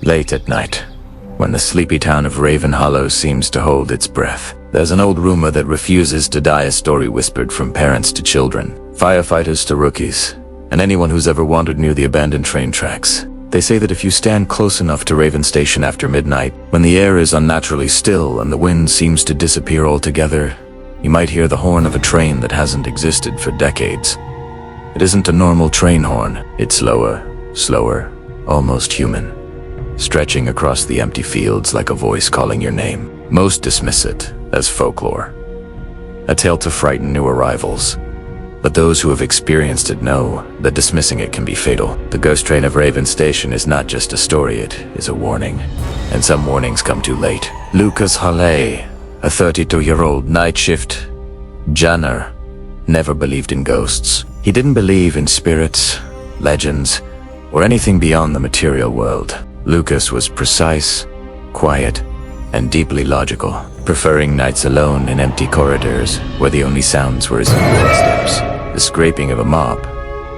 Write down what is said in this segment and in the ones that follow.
Late at night, when the sleepy town of Raven Hollow seems to hold its breath, there's an old rumor that refuses to die, a story whispered from parents to children, firefighters to rookies, and anyone who's ever wandered near the abandoned train tracks. They say that if you stand close enough to Raven Station after midnight, when the air is unnaturally still and the wind seems to disappear altogether, you might hear the horn of a train that hasn't existed for decades. It isn't a normal train horn. It's lower, slower, almost human, stretching across the empty fields like a voice calling your name. Most dismiss it as folklore, a tale to frighten new arrivals. But those who have experienced it know that dismissing it can be fatal. The ghost train of Raven Station is not just a story, it is a warning. And some warnings come too late. Lucas Hale, a 32-year-old night shift janitor, never believed in ghosts. He didn't believe in spirits, legends, or anything beyond the material world. Lucas was precise, quiet, and deeply logical, preferring nights alone in empty corridors where the only sounds were his own footsteps, the scraping of a mop,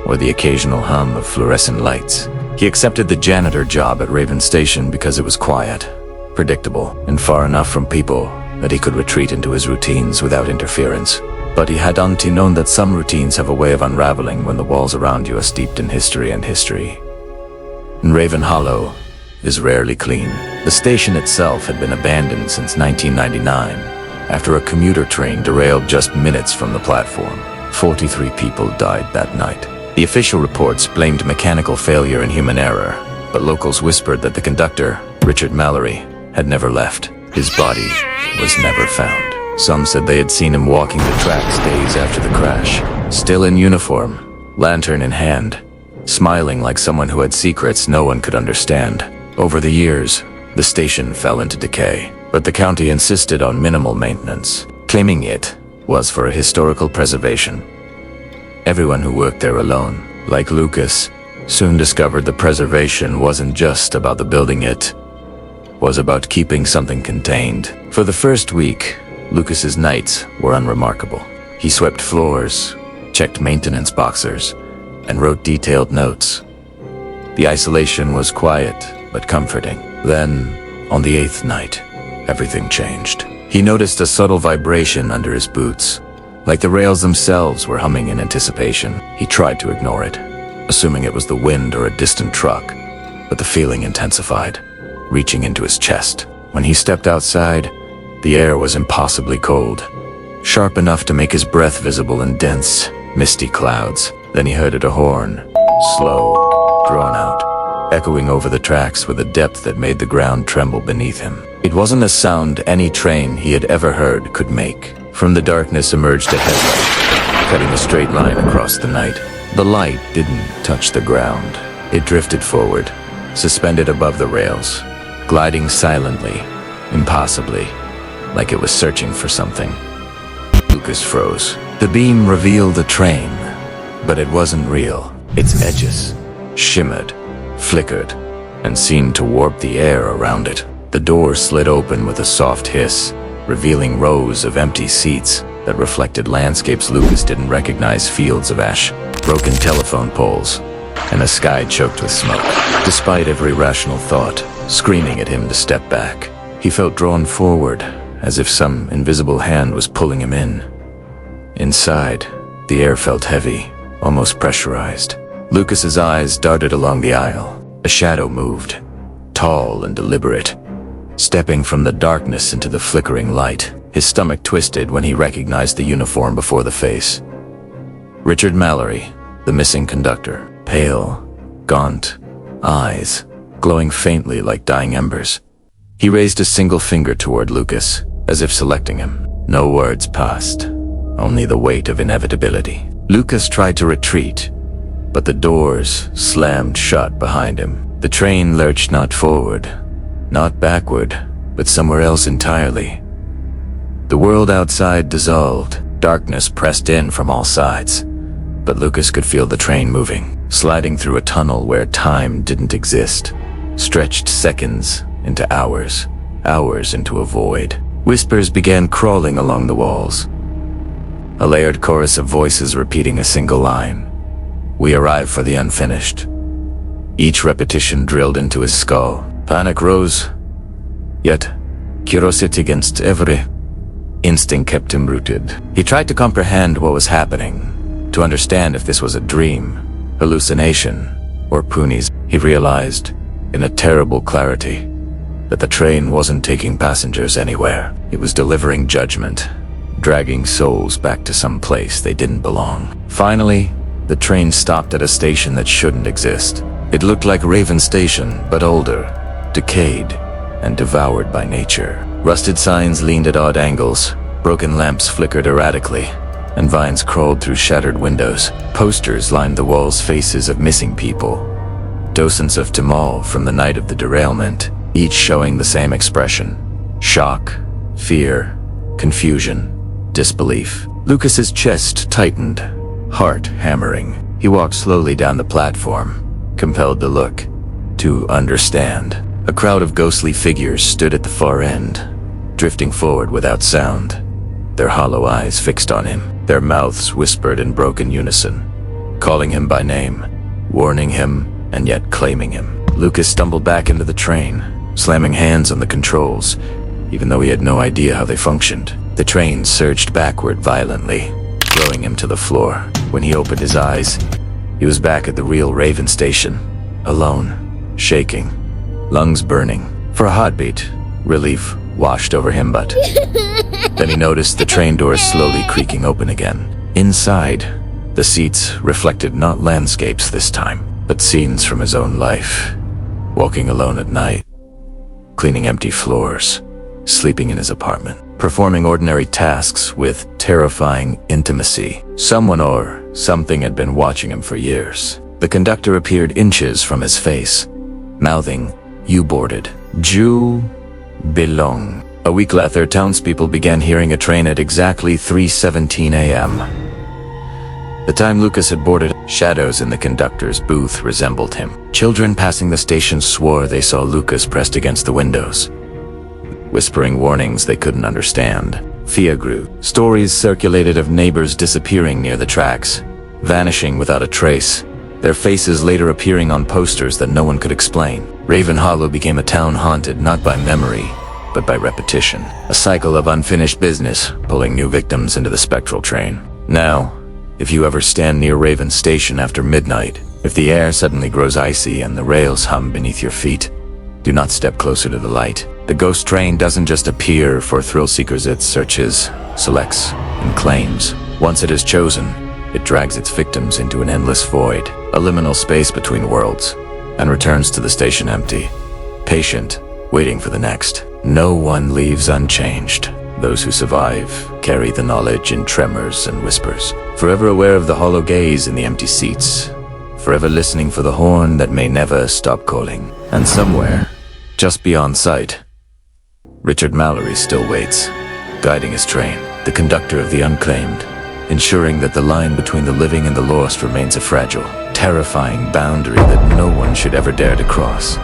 or the occasional hum of fluorescent lights. He accepted the janitor job at Raven Station because it was quiet, predictable, and far enough from people that he could retreat into his routines without interference. But he had known that some routines have a way of unraveling when the walls around you are steeped in history and history. And Raven Hollow is rarely clean. The station itself had been abandoned since 1999, after a commuter train derailed just minutes from the platform. 43 people died that night. The official reports blamed mechanical failure and human error, but locals whispered that the conductor, Richard Mallory, had never left. His body was never found. Some said they had seen him walking the tracks days after the crash, still in uniform, lantern in hand, smiling like someone who had secrets no one could understand. Over the years, the station fell into decay, but the county insisted on minimal maintenance, claiming it was for historical preservation. Everyone who worked there alone, like Lucas, soon discovered the preservation wasn't just about the building, it was about keeping something contained. For the first week, Lucas's nights were unremarkable. He swept floors, checked maintenance boxes, and wrote detailed notes. The isolation was quiet but comforting. Then, on the 8th night, everything changed. He noticed a subtle vibration under his boots, like the rails themselves were humming in anticipation. He tried to ignore it, assuming it was the wind or a distant truck, but the feeling intensified, reaching into his chest. When he stepped outside, the air was impossibly cold, sharp enough to make his breath visible in dense, misty clouds. Then he heard a horn, slow, drawn out, echoing over the tracks with a depth that made the ground tremble beneath him. It wasn't a sound any train he had ever heard could make. From the darkness emerged a headlight, cutting a straight line across the night. The light didn't touch the ground. It drifted forward, suspended above the rails, gliding silently, impossibly, like it was searching for something. Lucas froze. The beam revealed a train, but it wasn't real. Its edges shimmered, flickered, and seemed to warp the air around it. The door slid open with a soft hiss, revealing rows of empty seats that reflected landscapes Lucas didn't recognize, fields of ash, broken telephone poles, and a sky choked with smoke. Despite every rational thought screaming at him to step back, he felt drawn forward, as if some invisible hand was pulling him in. Inside, the air felt heavy, almost pressurized. Lucas's eyes darted along the aisle. A shadow moved, tall and deliberate, stepping from the darkness into the flickering light. His stomach twisted when he recognized the uniform before the face. Richard Mallory, the missing conductor, pale, gaunt, eyes glowing faintly like dying embers. He raised a single finger toward Lucas, as if selecting him. No words passed, only the weight of inevitability. Lucas tried to retreat, but the doors slammed shut behind him. The train lurched not forward, not backward, but somewhere else entirely. The world outside dissolved. Darkness pressed in from all sides, but Lucas could feel the train moving, sliding through a tunnel where time didn't exist, stretched seconds into hours, hours into a void. Whispers began crawling along the walls, a layered chorus of voices repeating a single line. "We arrive for the unfinished." Each repetition drilled into his skull, Panic rose, yet curiosity against every instinct kept him rooted. He tried to comprehend what was happening, to understand if this was a dream, hallucination, or Puni's. He realized, in a terrible clarity, that the train wasn't taking passengers anywhere. It was delivering judgment, dragging souls back to some place they didn't belong. Finally, the train stopped at a station that shouldn't exist. It looked like Raven Station, but older, decayed, and devoured by nature. Rusted signs leaned at odd angles, broken lamps flickered erratically, and vines crawled through shattered windows. Posters lined the walls, faces of missing people, docents of Timal from the night of the derailment, each showing the same expression: shock, fear, confusion, disbelief. Lucas's chest tightened, heart hammering. He walked slowly down the platform, compelled to look, to understand. A crowd of ghostly figures stood at the far end, drifting forward without sound, their hollow eyes fixed on him. Their mouths whispered in broken unison, calling him by name, warning him, and yet claiming him. Lucas stumbled back into the train, slamming hands on the controls, even though he had no idea how they functioned. The train surged backward violently, throwing him to the floor. When he opened his eyes, he was back at the real Raven Station, alone, shaking, lungs burning. For a hot beat, relief washed over him, but then he noticed the train doors slowly creaking open again. Inside, the seats reflected not landscapes this time, but scenes from his own life. Walking alone at night, cleaning empty floors, sleeping in his apartment, performing ordinary tasks with terrifying intimacy. Someone or something had been watching him for years. The conductor appeared inches from his face, mouthing, "You boarded. Ju belong." A week later, townspeople began hearing a train at exactly 3:17 a.m. The time Lucas had boarded, shadows in the conductor's booth resembled him. Children passing the station swore they saw Lucas pressed against the windows, whispering warnings they couldn't understand. Fear grew. Stories circulated of neighbors disappearing near the tracks, vanishing without a trace, their faces later appearing on posters that no one could explain. Raven Hollow became a town haunted not by memory, but by repetition. A cycle of unfinished business, pulling new victims into the spectral train. Now, if you ever stand near Raven Station after midnight, if the air suddenly grows icy and the rails hum beneath your feet, do not step closer to the light. The ghost train doesn't just appear for thrill seekers, it searches, selects, and claims. Once it is chosen, it drags its victims into an endless void, a liminal space between worlds, and returns to the station empty, patient, waiting for the next. No one leaves unchanged. Those who survive carry the knowledge in tremors and whispers, forever aware of the hollow gaze in the empty seats, forever listening for the horn that may never stop calling. And somewhere, just beyond sight, Richard Mallory still waits, guiding his train, the conductor of the unclaimed, ensuring that the line between the living and the lost remains a fragile, terrifying boundary that no one should ever dare to cross.